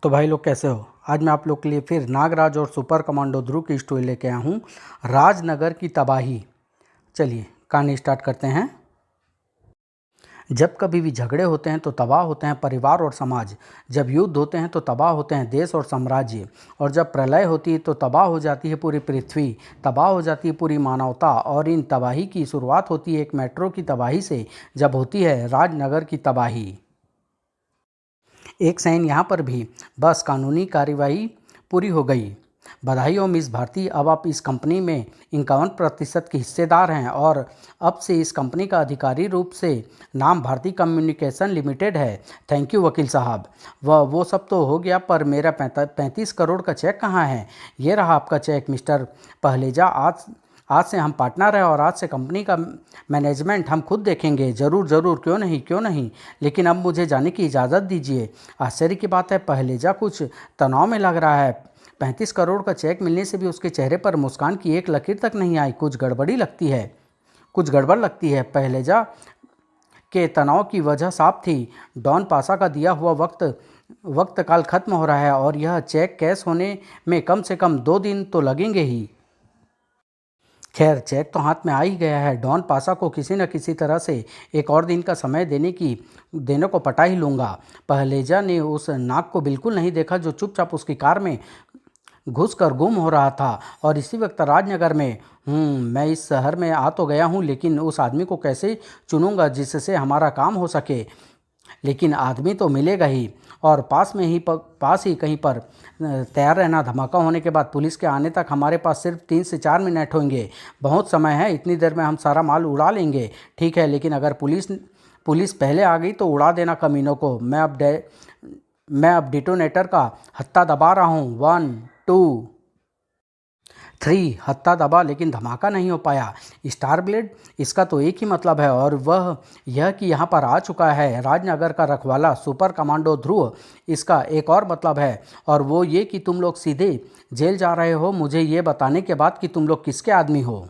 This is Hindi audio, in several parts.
तो भाई लोग कैसे हो। आज मैं आप लोग के लिए फिर नागराज और सुपर कमांडो ध्रुव की स्टोरी लेके आया हूँ, राजनगर की तबाही। चलिए कहानी स्टार्ट करते हैं। जब कभी भी झगड़े होते हैं तो तबाह होते हैं परिवार और समाज। जब युद्ध होते हैं तो तबाह होते हैं देश और साम्राज्य। और जब प्रलय होती है तो तबाह हो जाती है पूरी पृथ्वी, तबाह हो जाती है पूरी मानवता। और इन तबाही की शुरुआत होती है एक मेट्रो की तबाही से, जब होती है राजनगर की तबाही। एक सैन यहाँ पर भी। बस कानूनी कार्यवाही पूरी हो गई। बधाई हो मिस भारती, अब आप इस कंपनी में 51% के हिस्सेदार हैं और अब से इस कंपनी का आधिकारिक रूप से नाम भारती कम्युनिकेशन लिमिटेड है। थैंक यू वकील साहब। वो सब तो हो गया, पर मेरा 35 करोड़ का चेक कहाँ है? ये रहा आपका चेक मिस्टर पहलेजा। आज आज से हम पार्टनर हैं और आज से कंपनी का मैनेजमेंट हम खुद देखेंगे। ज़रूर ज़रूर, क्यों नहीं क्यों नहीं। लेकिन अब मुझे जाने की इजाज़त दीजिए। आश्चर्य की बात है, पहलेजा कुछ तनाव में लग रहा है। 35 करोड़ का चेक मिलने से भी उसके चेहरे पर मुस्कान की एक लकीर तक नहीं आई। कुछ गड़बड़ी लगती है, कुछ गड़बड़ लगती है। पहलेजा के तनाव की वजह साफ थी। डॉन पासा का दिया हुआ वक्त काल खत्म हो रहा है और यह चेक कैश होने में कम से कम 2 दिन तो लगेंगे ही। खैर, चेक तो हाथ में आ ही गया है। डॉन पासा को किसी न किसी तरह से एक और दिन का समय देने को पटा ही लूँगा। पहलेजा ने उस नाग को बिल्कुल नहीं देखा जो चुपचाप उसकी कार में घुसकर गुम हो रहा था। और इसी वक्त राजनगर में मैं इस शहर में आ तो गया हूँ, लेकिन उस आदमी को कैसे चुनूंगा जिससे हमारा काम हो सके। लेकिन आदमी तो मिलेगा ही, और पास ही कहीं पर तैयार रहना। धमाका होने के बाद पुलिस के आने तक हमारे पास सिर्फ 3 से 4 मिनट होंगे। बहुत समय है, इतनी देर में हम सारा माल उड़ा लेंगे। ठीक है, लेकिन अगर पुलिस पहले आ गई तो उड़ा देना कमीनों को। मैं अब डिटोनेटर का हत्था दबा रहा हूँ। 1 2 3 हत्था दबा, लेकिन धमाका नहीं हो पाया। स्टार ब्लेड, इसका तो एक ही मतलब है, और वह यह कि यहाँ पर आ चुका है राजनगर का रखवाला सुपर कमांडो ध्रुव। इसका एक और मतलब है, और वो ये कि तुम लोग सीधे जेल जा रहे हो मुझे ये बताने के बाद कि तुम लोग किसके आदमी हो।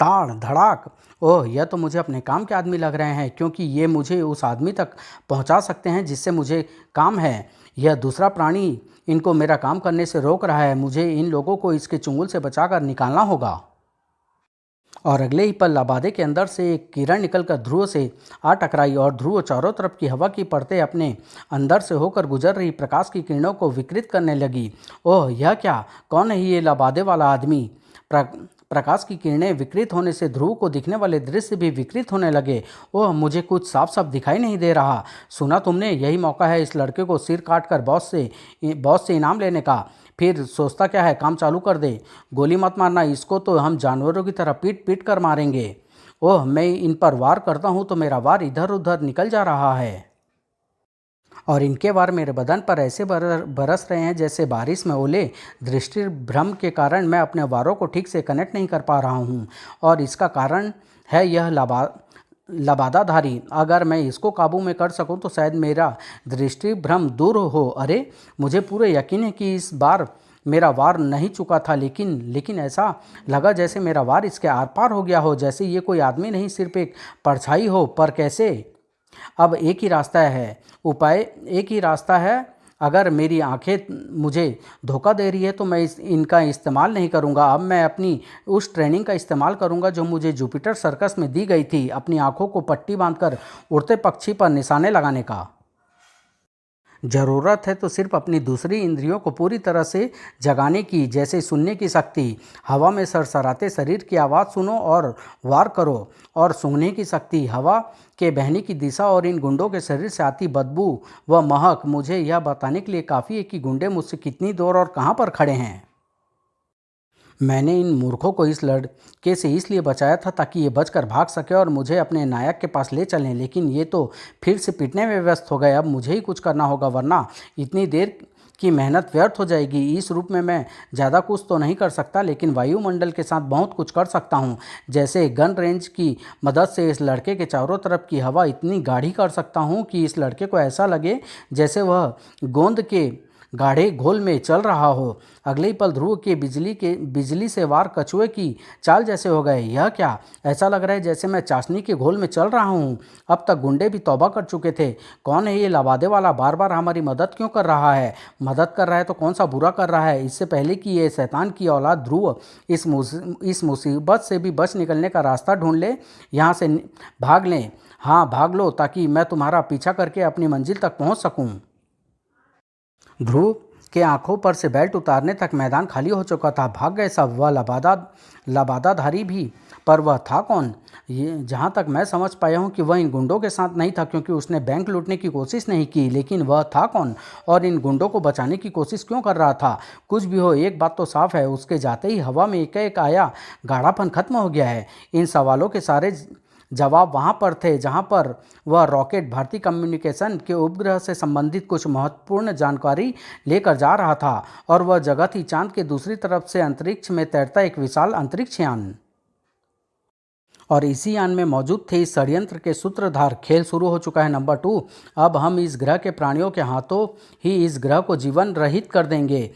ताड़ धड़ाक, ओह, यह तो मुझे अपने काम के आदमी लग रहे हैं, क्योंकि ये मुझे उस आदमी तक पहुंचा सकते हैं जिससे मुझे काम है। यह दूसरा प्राणी इनको मेरा काम करने से रोक रहा है। मुझे इन लोगों को इसके चुंगल से बचाकर निकालना होगा। और अगले ही पल लबादे के अंदर से एक किरण निकलकर ध्रुव से आ टकराई, और ध्रुव चारों तरफ की हवा की परतें अपने अंदर से होकर गुजर रही प्रकाश की किरणों को विकृत करने लगी। ओह, यह क्या? कौन है ये लबादे वाला आदमी? प्रकाश की किरणें विकृत होने से ध्रुव को दिखने वाले दृश्य भी विकृत होने लगे। ओह, मुझे कुछ साफ साफ दिखाई नहीं दे रहा। सुना तुमने? यही मौका है इस लड़के को सिर काट कर बॉस से इनाम लेने का। फिर सोचता क्या है, काम चालू कर दे। गोली मत मारना, इसको तो हम जानवरों की तरह पीट पीट कर मारेंगे। ओह, मैं इन पर वार करता हूँ तो मेरा वार इधर उधर निकल जा रहा है, और इनके वार मेरे बदन पर ऐसे बरस रहे हैं जैसे बारिश में ओले। दृष्टि भ्रम के कारण मैं अपने वारों को ठीक से कनेक्ट नहीं कर पा रहा हूँ, और इसका कारण है यह लबादाधारी। अगर मैं इसको काबू में कर सकूं तो शायद मेरा दृष्टि भ्रम दूर हो। अरे, मुझे पूरे यकीन है कि इस बार मेरा वार नहीं चुका था, लेकिन ऐसा लगा जैसे मेरा वार इसके आर पार हो गया हो, जैसे ये कोई आदमी नहीं सिर्फ एक परछाई हो। पर कैसे? अब एक ही रास्ता है, उपाय एक ही रास्ता है। अगर मेरी आंखें मुझे धोखा दे रही है तो मैं इनका इस्तेमाल नहीं करूंगा। अब मैं अपनी उस ट्रेनिंग का इस्तेमाल करूंगा जो मुझे जुपिटर सर्कस में दी गई थी, अपनी आंखों को पट्टी बांधकर उड़ते पक्षी पर निशाने लगाने का। ज़रूरत है तो सिर्फ अपनी दूसरी इंद्रियों को पूरी तरह से जगाने की, जैसे सुनने की शक्ति। हवा में सरसराते शरीर की आवाज़ सुनो और वार करो। और सूंघने की शक्ति, हवा के बहने की दिशा और इन गुंडों के शरीर से आती बदबू व महक मुझे यह बताने के लिए काफ़ी है कि गुंडे मुझसे कितनी दूर और कहाँ पर खड़े हैं। मैंने इन मूर्खों को इस लड़के से इसलिए बचाया था ताकि ये बचकर भाग सके और मुझे अपने नायक के पास ले चलें, लेकिन ये तो फिर से पीटने में व्यस्त हो गए। अब मुझे ही कुछ करना होगा, वरना इतनी देर की मेहनत व्यर्थ हो जाएगी। इस रूप में मैं ज़्यादा कुछ तो नहीं कर सकता, लेकिन वायुमंडल के साथ बहुत कुछ कर सकता हूँ। जैसे गन रेंज की मदद से इस लड़के के चारों तरफ की हवा इतनी गाढ़ी कर सकता हूँ कि इस लड़के को ऐसा लगे जैसे वह गोंद के गाढ़े घोल में चल रहा हो। अगले ही पल ध्रुव के बिजली से वार कछुए की चाल जैसे हो गए। यह क्या? ऐसा लग रहा है जैसे मैं चाशनी के घोल में चल रहा हूँ। अब तक गुंडे भी तौबा कर चुके थे। कौन है ये लबादे वाला? बार बार हमारी मदद क्यों कर रहा है? मदद कर रहा है तो कौन सा बुरा कर रहा है? इससे पहले कि ये शैतान की औलाद ध्रुव इस मुसीबत से भी बच निकलने का रास्ता ढूंढ ले, यहाँ से भाग लें। हाँ, भाग लो, ताकि मैं तुम्हारा पीछा करके अपनी मंजिल तक पहुँच सकूँ। ध्रुव के आंखों पर से बेल्ट उतारने तक मैदान खाली हो चुका था। भाग गए सब, वह लबादाधारी भी। पर वह था कौन? ये जहाँ तक मैं समझ पाया हूँ कि वह इन गुंडों के साथ नहीं था, क्योंकि उसने बैंक लूटने की कोशिश नहीं की। लेकिन वह था कौन और इन गुंडों को बचाने की कोशिश क्यों कर रहा था? कुछ भी हो, एक बात तो साफ है, उसके जाते ही हवा में एकाएक आया गाढ़ापन खत्म हो गया है। इन सवालों के सारे जवाब वहाँ पर थे जहाँ पर वह रॉकेट भारतीय कम्युनिकेशन के उपग्रह से संबंधित कुछ महत्वपूर्ण जानकारी लेकर जा रहा था। और वह जगह थी चांद के दूसरी तरफ से अंतरिक्ष में तैरता एक विशाल अंतरिक्ष यान। और इसी यान में मौजूद थे इस षड्यंत्र के सूत्रधार। खेल शुरू हो चुका है नंबर 2। अब हम इस ग्रह के प्राणियों के हाथों ही इस ग्रह को जीवन रहित कर देंगे।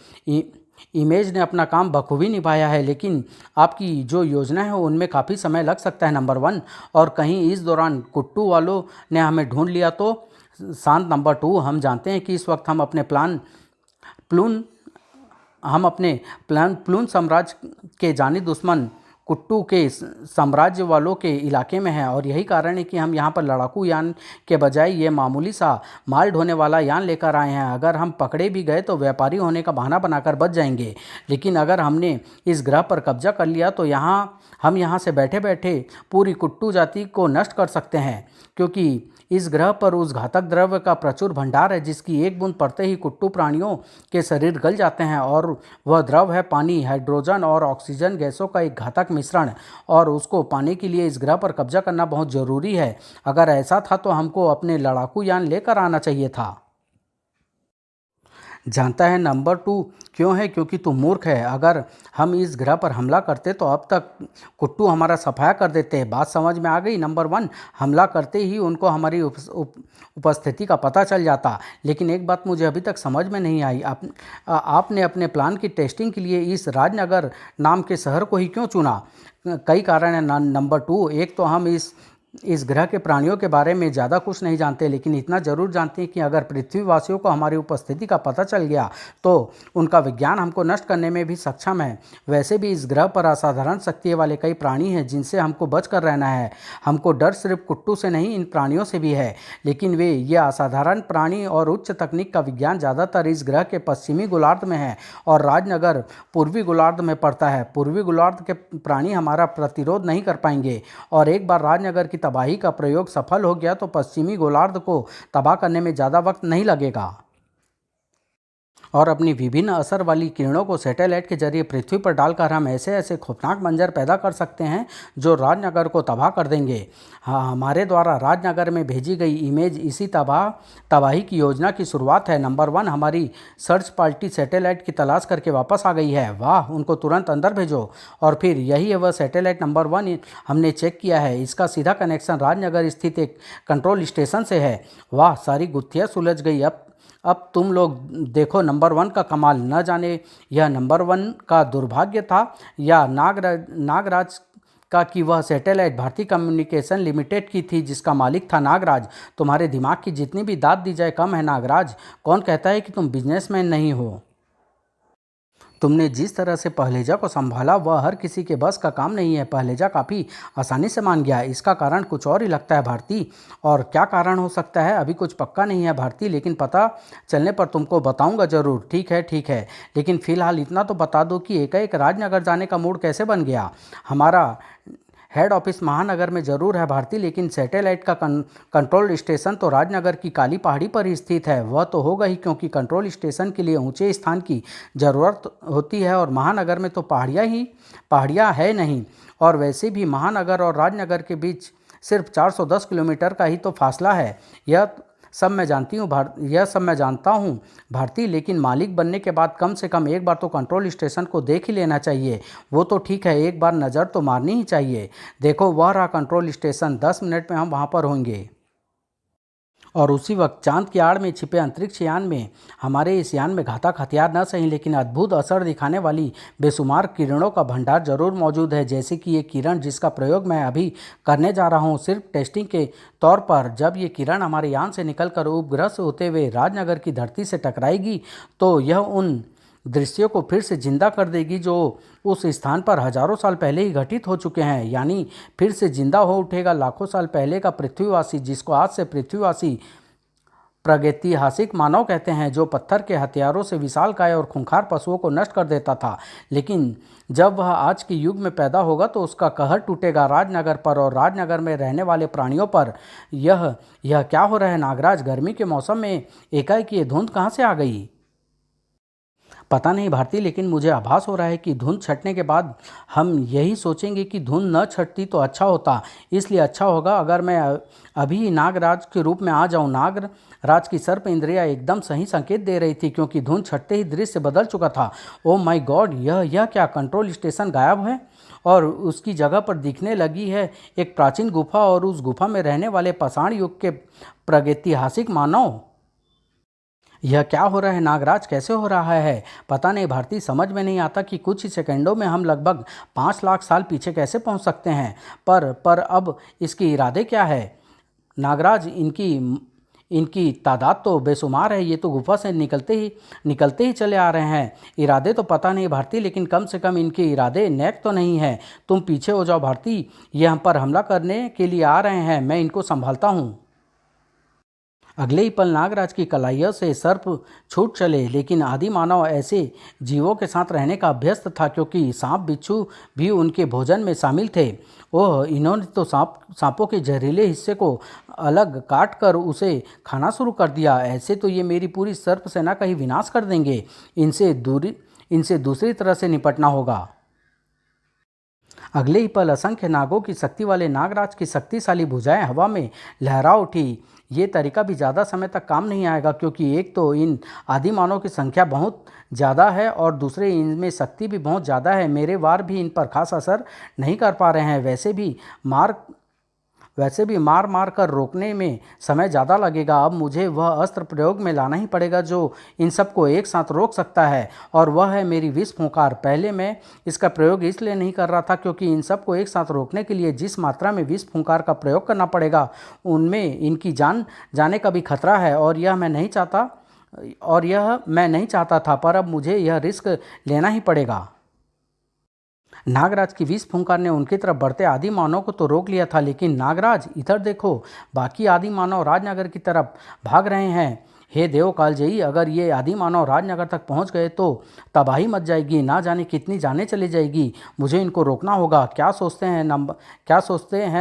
इमेज ने अपना काम बखूबी निभाया है, लेकिन आपकी जो योजना है उनमें काफ़ी समय लग सकता है नंबर 1। और कहीं इस दौरान कुट्टू वालों ने हमें ढूंढ लिया तो? शांत नंबर 2, हम जानते हैं कि इस वक्त हम अपने प्लून साम्राज्य के जानी दुश्मन कुट्टू के साम्राज्य वालों के इलाके में है। और यही कारण है कि हम यहाँ पर लड़ाकू यान के बजाय ये मामूली सा माल ढोने वाला यान लेकर आए हैं। अगर हम पकड़े भी गए तो व्यापारी होने का बहाना बनाकर बच जाएंगे। लेकिन अगर हमने इस ग्रह पर कब्जा कर लिया तो हम यहाँ से बैठे बैठे पूरी कुट्टू जाति को नष्ट कर सकते हैं, क्योंकि इस ग्रह पर उस घातक द्रव्य का प्रचुर भंडार है जिसकी एक बूंद पड़ते ही कुट्टू प्राणियों के शरीर गल जाते हैं। और वह द्रव है पानी, हाइड्रोजन और ऑक्सीजन गैसों का एक घातक मिश्रण। और उसको पाने के लिए इस ग्रह पर कब्जा करना बहुत ज़रूरी है। अगर ऐसा था तो हमको अपने लड़ाकू यान लेकर आना चाहिए था। जानता है नंबर 2 क्यों है? क्योंकि तू मूर्ख है। अगर हम इस ग्रह पर हमला करते तो अब तक कुट्टू हमारा सफाया कर देते। बात समझ में आ गई नंबर 1? हमला करते ही उनको हमारी उपस्थिति का पता चल जाता। लेकिन एक बात मुझे अभी तक समझ में नहीं आई, आपने अपने प्लान की टेस्टिंग के लिए इस राजनगर नाम के शहर को ही क्यों चुना? कई कारण है नंबर 2। एक तो हम इस ग्रह के प्राणियों के बारे में ज़्यादा कुछ नहीं जानते, लेकिन इतना ज़रूर जानते हैं कि अगर पृथ्वीवासियों को हमारी उपस्थिति का पता चल गया तो उनका विज्ञान हमको नष्ट करने में भी सक्षम है। वैसे भी इस ग्रह पर असाधारण शक्ति वाले कई प्राणी हैं जिनसे हमको बच कर रहना है। हमको डर सिर्फ कुट्टू से नहीं, इन प्राणियों से भी है। लेकिन ये असाधारण प्राणी और उच्च तकनीक का विज्ञान ज़्यादातर इस ग्रह के पश्चिमी गोलार्ध में है और राजनगर पूर्वी गोलार्ध में पड़ता है। पूर्वी गोलार्ध के प्राणी हमारा प्रतिरोध नहीं कर पाएंगे, और एक बार राजनगर की तबाही का प्रयोग सफल हो गया तो पश्चिमी गोलार्ध को तबाह करने में ज़्यादा वक्त नहीं लगेगा। और अपनी विभिन्न असर वाली किरणों को सैटेलाइट के जरिए पृथ्वी पर डालकर हम ऐसे ऐसे खौफनाक मंजर पैदा कर सकते हैं जो राजनगर को तबाह कर देंगे। हाँ, हमारे द्वारा राजनगर में भेजी गई इमेज इसी तबाही की योजना की शुरुआत है। नंबर 1, हमारी सर्च पार्टी सैटेलाइट की तलाश करके वापस आ गई है। वाह, उनको तुरंत अंदर भेजो। और फिर यही है वह सैटेलाइट नंबर 1, हमने चेक किया है। इसका सीधा कनेक्शन राजनगर स्थित एक कंट्रोल स्टेशन से है। वाह, सारी गुत्थियाँ सुलझ गई। अब तुम लोग देखो नंबर 1 का कमाल। न जाने यह नंबर 1 का दुर्भाग्य था या नागराज का कि वह सैटेलाइट भारतीय कम्युनिकेशन लिमिटेड की थी जिसका मालिक था नागराज। तुम्हारे दिमाग की जितनी भी दाद दी जाए कम है नागराज। कौन कहता है कि तुम बिजनेसमैन नहीं हो? तुमने जिस तरह से पहलेजा को संभाला वह हर किसी के बस का काम नहीं है। पहलेजा काफ़ी आसानी से मान गया। इसका कारण कुछ और ही लगता है भारती। और क्या कारण हो सकता है अभी कुछ पक्का नहीं है भारती, लेकिन पता चलने पर तुमको बताऊंगा ज़रूर। ठीक है, लेकिन फ़िलहाल इतना तो बता दो कि एकाएक राजनगर जाने का मूड कैसे बन गया? हमारा हेड ऑफिस महानगर में ज़रूर है भारती, लेकिन सैटेलाइट का कंट्रोल स्टेशन तो राजनगर की काली पहाड़ी पर ही स्थित है। वह तो होगा ही, क्योंकि कंट्रोल स्टेशन के लिए ऊंचे स्थान की ज़रूरत होती है और महानगर में तो पहाड़ियाँ है नहीं। और वैसे भी महानगर और राजनगर के बीच सिर्फ 410 किलोमीटर का ही तो फासला है। यह सब मैं जानता हूँ भारती, लेकिन मालिक बनने के बाद कम से कम एक बार तो कंट्रोल स्टेशन को देख ही लेना चाहिए। वो तो ठीक है, एक बार नज़र तो मारनी ही चाहिए। देखो वह रहा कंट्रोल स्टेशन, 10 मिनट में हम वहाँ पर होंगे। और उसी वक्त चांद की आड़ में छिपे अंतरिक्ष यान में हमारे इस यान में घातक हथियार न सही लेकिन अद्भुत असर दिखाने वाली बेशुमार किरणों का भंडार जरूर मौजूद है। जैसे कि ये किरण जिसका प्रयोग मैं अभी करने जा रहा हूँ सिर्फ टेस्टिंग के तौर पर, जब ये किरण हमारे यान से निकलकर उपग्रह से होते हुए राजनगर की धरती से टकराएगी तो यह उन दृश्यों को फिर से जिंदा कर देगी जो उस स्थान पर हजारों साल पहले ही घटित हो चुके हैं। यानी फिर से जिंदा हो उठेगा लाखों साल पहले का पृथ्वीवासी, जिसको आज से पृथ्वीवासी प्रागैतिहासिक मानव कहते हैं, जो पत्थर के हथियारों से विशालकाय और खूंखार पशुओं को नष्ट कर देता था। लेकिन जब वह आज के युग में पैदा होगा तो उसका कहर टूटेगा राजनगर पर और राजनगर में रहने वाले प्राणियों पर। यह क्या हो रहा है नागराज? गर्मी के मौसम में एकाएक ये धुंध कहाँ से आ गई? पता नहीं भारती, लेकिन मुझे आभास हो रहा है कि धुंध छटने के बाद हम यही सोचेंगे कि धुंध न छटती तो अच्छा होता। इसलिए अच्छा होगा अगर मैं अभी नागराज के रूप में आ जाऊं। नागराज की सर्प इंद्रियां एकदम सही संकेत दे रही थी क्योंकि धुंध छटते ही दृश्य बदल चुका था। ओह माय गॉड, यह क्या? कंट्रोल स्टेशन गायब है और उसकी जगह पर दिखने लगी है एक प्राचीन गुफा और उस गुफा में रहने वाले पाषाण युग के प्रागैतिहासिक मानव। यह क्या हो रहा है नागराज? कैसे हो रहा है? पता नहीं भारती, समझ में नहीं आता कि कुछ ही सेकंडों में हम लगभग 5 लाख साल पीछे कैसे पहुंच सकते हैं। पर अब इसके इरादे क्या है नागराज? इनकी इनकी तादाद तो बेशुमार है। ये तो गुफा से निकलते ही चले आ रहे हैं। इरादे तो पता नहीं भारती, लेकिन कम से कम इनके इरादे नेक तो नहीं है। तुम पीछे हो जाओ भारती, ये हम पर हमला करने के लिए आ रहे हैं। मैं इनको संभालता हूँ। अगले ही पल नागराज की कलाइयों से सर्प छूट चले। लेकिन आदि मानव ऐसे जीवों के साथ रहने का अभ्यस्त था क्योंकि सांप बिच्छू भी उनके भोजन में शामिल थे। ओह, इन्होंने तो सांपों के जहरीले हिस्से को अलग काट कर उसे खाना शुरू कर दिया। ऐसे तो ये मेरी पूरी सर्प सेना का ही विनाश कर देंगे। इनसे दूसरी तरह से निपटना होगा। अगले ही पल असंख्य नागों की शक्ति वाले नागराज की शक्तिशाली भुजाएं हवा में लहरा उठी। ये तरीका भी ज़्यादा समय तक काम नहीं आएगा क्योंकि एक तो इन आदि मानव की संख्या बहुत ज़्यादा है और दूसरे इनमें शक्ति भी बहुत ज़्यादा है। मेरे वार भी इन पर खास असर नहीं कर पा रहे हैं। वैसे भी मार मार कर रोकने में समय ज़्यादा लगेगा। अब मुझे वह अस्त्र प्रयोग में लाना ही पड़ेगा जो इन सबको एक साथ रोक सकता है, और वह है मेरी विष फूंकार। पहले मैं इसका प्रयोग इसलिए नहीं कर रहा था क्योंकि इन सबको एक साथ रोकने के लिए जिस मात्रा में विष फूंकार का प्रयोग करना पड़ेगा उनमें इनकी जान जाने का भी खतरा है, और यह मैं नहीं चाहता था, पर अब मुझे यह रिस्क लेना ही पड़ेगा। नागराज की विष फूंकार ने उनकी तरफ बढ़ते आदि मानव को तो रोक लिया था, लेकिन नागराज इधर देखो, बाकी आदि मानव राजनगर की तरफ भाग रहे हैं। हे देव कालजयी, अगर ये आदि मानव राजनगर तक पहुंच गए तो तबाही मच जाएगी, ना जाने कितनी जानें चली जाएगी। मुझे इनको रोकना होगा। क्या सोचते हैं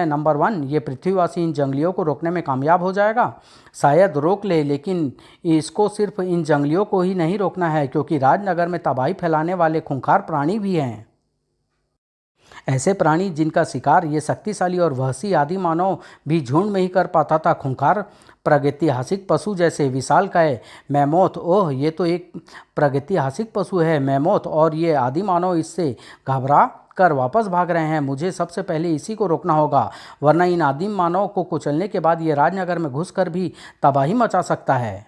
नंबर 1, ये पृथ्वीवासी इन जंगलियों को रोकने में कामयाब हो जाएगा? शायद रोक ले, लेकिन इसको सिर्फ इन जंगलियों को ही नहीं रोकना है क्योंकि राजनगर में तबाही फैलाने वाले खूंखार प्राणी भी हैं। ऐसे प्राणी जिनका शिकार ये शक्तिशाली और वहशी आदि मानव भी झुंड में ही कर पाता था। खूंखार प्रागैतिहासिक पशु जैसे विशालकाय मैमोथ। ओह, ये तो एक प्रागैतिहासिक पशु है मैमोथ, और ये आदि मानव इससे घबरा कर वापस भाग रहे हैं। मुझे सबसे पहले इसी को रोकना होगा, वरना इन आदिम मानव को कुचलने के बाद ये राजनगर में घुसकर भी तबाही मचा सकता है।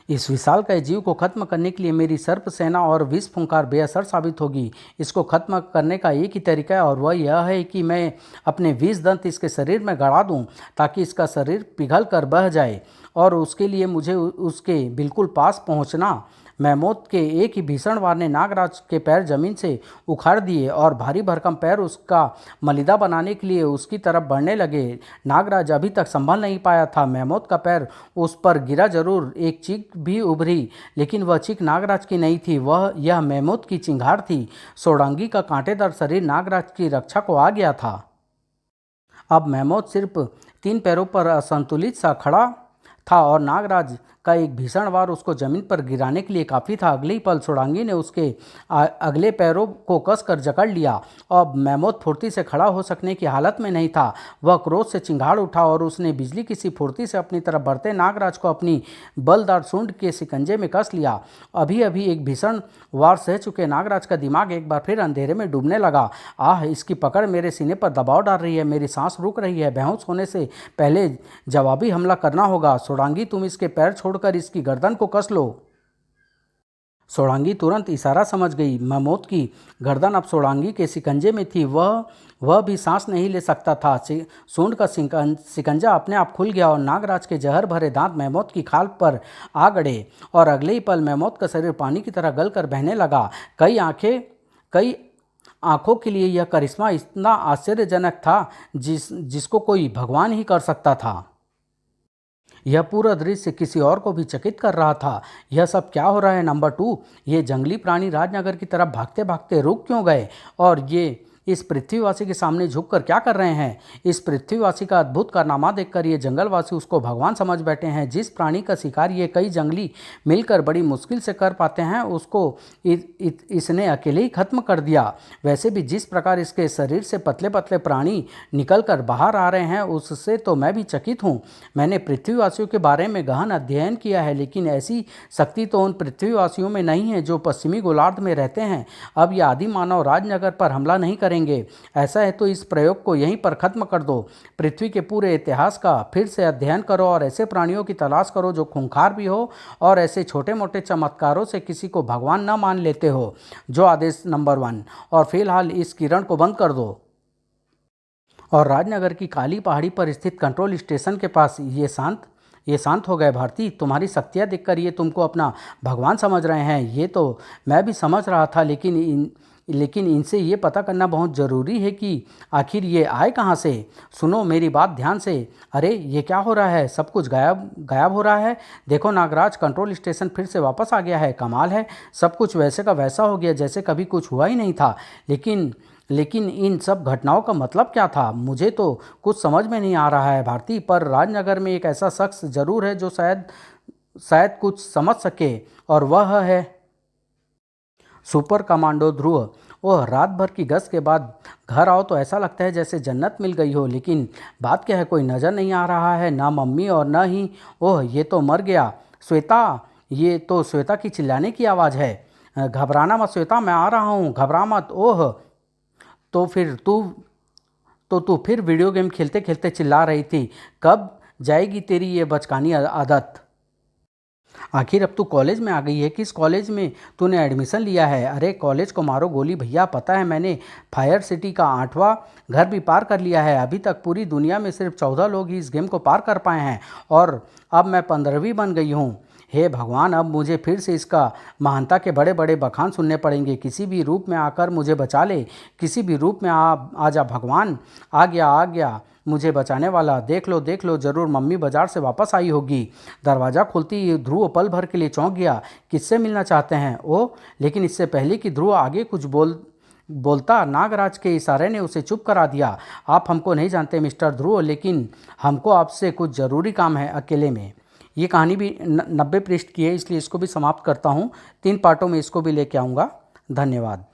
इस विशालकाय जीव को खत्म करने के लिए मेरी सर्प सेना और विष फुंकार बेअसर साबित होगी। इसको खत्म करने का एक ही तरीका है और वह यह है कि मैं अपने विष दंत इसके शरीर में गड़ा दूं ताकि इसका शरीर पिघल कर बह जाए, और उसके लिए मुझे उसके बिल्कुल पास पहुंचना। मैमोथ के एक ही भीषण वार ने नागराज के पैर जमीन से उखाड़ दिए और भारी भरकम पैर उसका मलिदा बनाने के लिए उसकी तरफ बढ़ने लगे। नागराज अभी तक संभल नहीं पाया था। मैमोथ का पैर उस पर गिरा जरूर, एक चीख भी उभरी, लेकिन वह चीख नागराज की नहीं थी, यह मैमोथ की चिंगार थी। सोडांगी का कांटेदार शरीर नागराज की रक्षा को आ गया था। अब मैमोथ सिर्फ 3 पैरों पर असंतुलित सा खड़ा था और नागराज का एक भीषण वार उसको जमीन पर गिराने के लिए काफ़ी था। अगले ही पल सोडांगी ने उसके अगले पैरों को कसकर जकड़ लिया। अब मैमोथ फुर्ती से खड़ा हो सकने की हालत में नहीं था। वह क्रोध से चिंगाड़ उठा और उसने बिजली की सी फुर्ती से अपनी तरफ बढ़ते नागराज को अपनी बलदार सूंड के शिकंजे में कस लिया। अभी अभी एक भीषण वार सह चुके नागराज का दिमाग एक बार फिर अंधेरे में डूबने लगा। आह, इसकी पकड़ मेरे सीने पर दबाव डाल रही है, मेरी सांस रुक रही है। बेहोश होने से पहले जवाबी हमला करना होगा। सोडांगी, तुम इसके पैर छोड़कर इसकी गर्दन को कस लो। सोडांगी तुरंत इशारा समझ गई। मैमोथ की गर्दन अब सोडांगी के शिकंजे में थी। वह भी सांस नहीं ले सकता था। सूंड का शिकंजा अपने आप खुल गया और नागराज के जहर भरे दांत मैमोथ की खाल पर आ गड़े और अगले ही पल मैमोथ का शरीर पानी की तरह गलकर बहने लगा। कई आंखों के लिए यह करिश्मा इतना आश्चर्यजनक था जिसको कोई भगवान ही कर सकता था। यह पूरा दृश्य किसी और को भी चकित कर रहा था। यह सब क्या हो रहा है? नंबर 2, ये जंगली प्राणी राजनगर की तरफ भागते भागते रुक क्यों गए और ये इस पृथ्वीवासी के सामने झुककर क्या कर रहे हैं? इस पृथ्वीवासी का अद्भुत कारनामा देखकर ये जंगलवासी उसको भगवान समझ बैठे हैं। जिस प्राणी का शिकार ये कई जंगली मिलकर बड़ी मुश्किल से कर पाते हैं उसको इसने अकेले ही खत्म कर दिया। वैसे भी जिस प्रकार इसके शरीर से पतले पतले प्राणी निकल कर बाहर आ रहे हैं उससे तो मैं भी चकित हूँ। मैंने पृथ्वीवासियों के बारे में गहन अध्ययन किया है, लेकिन ऐसी शक्ति तो उन पृथ्वीवासियों में नहीं है जो पश्चिमी गोलार्ध में रहते हैं। अब ये आदि मानव राजनगर पर हमला नहीं करेंगे। ऐसा है तो इस प्रयोग को यहीं पर खत्म कर दो। पृथ्वी के पूरे इतिहास का फिर से अध्ययन करो और ऐसे प्राणियों की तलाश करो जो खूंखार भी हो और ऐसे छोटे मोटे चमत्कारों से किसी को भगवान न मान लेते हो। जो आदेश नंबर 1। और फिलहाल इस किरण को बंद कर दो। और राजनगर की काली पहाड़ी पर स्थित कंट्रोल स्टेशन के पास ये शांत हो गए। भारती, तुम्हारी शक्तियाँ देखकर ये तुमको अपना भगवान समझ रहे हैं। ये तो मैं भी समझ रहा था, लेकिन इनसे ये पता करना बहुत ज़रूरी है कि आखिर ये आए कहाँ से। सुनो मेरी बात ध्यान से। अरे ये क्या हो रहा है? सब कुछ गायब हो रहा है। देखो नागराज, कंट्रोल स्टेशन फिर से वापस आ गया है। कमाल है, सब कुछ वैसे का वैसा हो गया जैसे कभी कुछ हुआ ही नहीं था। लेकिन इन सब घटनाओं का मतलब क्या था? मुझे तो कुछ समझ में नहीं आ रहा है भारती। पर राजनगर में एक ऐसा शख्स जरूर है जो शायद कुछ समझ सके, और वह है सुपर कमांडो ध्रुव। ओह, रात भर की गश्त के बाद घर आओ तो ऐसा लगता है जैसे जन्नत मिल गई हो। लेकिन बात क्या है, कोई नज़र नहीं आ रहा है, ना मम्मी और न ही ओह ये तो मर गया श्वेता। ये तो श्वेता की चिल्लाने की आवाज़ है। घबराना मत श्वेता, मैं आ रहा हूँ, घबरा मत। ओह, तो तू फिर वीडियो गेम खेलते खेलते चिल्ला रही थी। कब जाएगी तेरी ये बचकानी आदत? आखिर अब तू कॉलेज में आ गई है। किस कॉलेज में तूने एडमिशन लिया है? अरे कॉलेज को मारो गोली भैया, पता है मैंने फायर सिटी का 8वां घर भी पार कर लिया है। अभी तक पूरी दुनिया में सिर्फ 14 लोग ही इस गेम को पार कर पाए हैं और अब मैं 15वीं बन गई हूँ। हे भगवान, अब मुझे फिर से इसका महानता के बड़े बड़े बखान सुनने पड़ेंगे। किसी भी रूप में आकर मुझे बचा ले, किसी भी रूप में आ जा भगवान। आ गया मुझे बचाने वाला। देख लो, जरूर मम्मी बाजार से वापस आई होगी। दरवाज़ा खुलती ही ध्रुव पल भर के लिए चौंक गया। किससे मिलना चाहते हैं? ओह, लेकिन इससे पहले कि ध्रुव आगे कुछ बोलता, नागराज के इशारे ने उसे चुप करा दिया। आप हमको नहीं जानते मिस्टर ध्रुव, लेकिन हमको आपसे कुछ ज़रूरी काम है अकेले में। ये कहानी भी 90 पृष्ठ की है, इसलिए इसको भी समाप्त करता हूँ। 3 पार्टों में इसको भी लेके आऊँगा। धन्यवाद।